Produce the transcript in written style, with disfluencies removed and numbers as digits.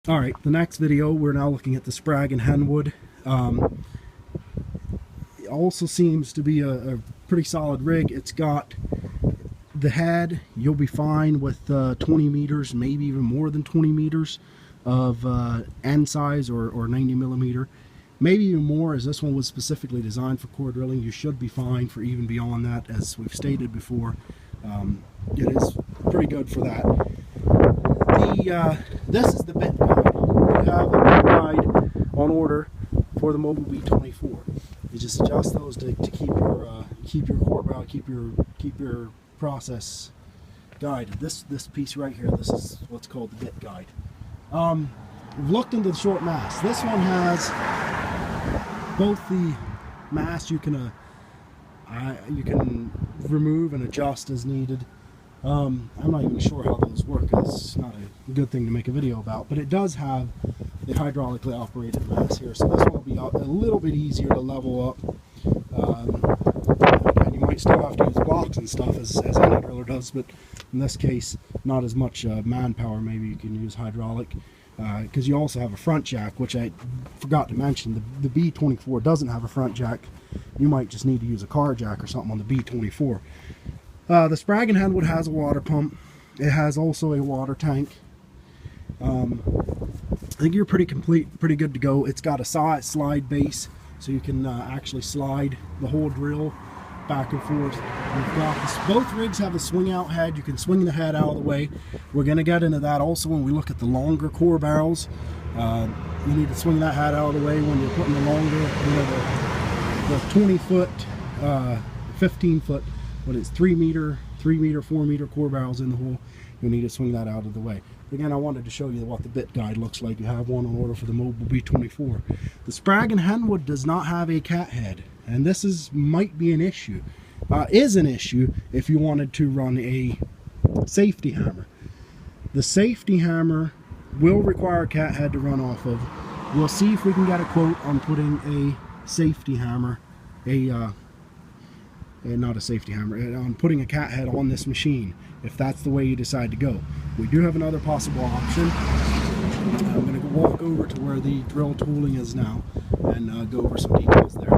Alright, the next video we're now looking at the Sprague and Henwood. It also seems to be a pretty solid rig. It's got the head. You'll be fine with 20 meters, maybe even more than 20 meters of end size or 90 millimeter. Maybe even more, as this one was specifically designed for core drilling. You should be fine for even beyond that, as we've stated before. It is pretty good for that. This is the bit guide. We have a bit guide on order for the Mobil B24. You just adjust those to keep your core barrel, keep your process guided. This piece right here, this is what's called the bit guide. We've looked into the short mast. This one has both the mast you can remove and adjust as needed. I'm not even sure how those work. It's not a good thing to make a video about, but it does have the hydraulically operated mast here, so this one will be a little bit easier to level up. And you might still have to use blocks and stuff as any driller does, but in this case, not as much manpower. Maybe you can use hydraulic, because you also have a front jack, which I forgot to mention. The B24 doesn't have a front jack. You might just need to use a car jack or something on the B24. The Sprague and Henwood has a water pump. It has also a water tank. I think you're pretty good to go. It's got a slide base, so you can actually slide the whole drill back and forth. We've got this, both rigs have a swing out head. You can swing the head out of the way. We're going to get into that also when we look at the longer core barrels. You need to swing that head out of the way when you're putting the longer, the 20 foot, 15 foot, what is 3 meter, 4 meter core barrels in the hole. You'll need to swing that out of the way. Again, I wanted to show you what the bit guide looks like. You have one on order for the Mobil B24. The Sprague and Henwood does not have a cat head, and this might be an issue. Is an issue if you wanted to run a safety hammer. The safety hammer will require a cat head to run off of. We'll see if we can get a quote on putting a safety hammer, not a safety hammer, on putting a cat head on this machine, if that's the way you decide to go. We do have another possible option. I'm going to walk over to where the drill tooling is now and go over some details there.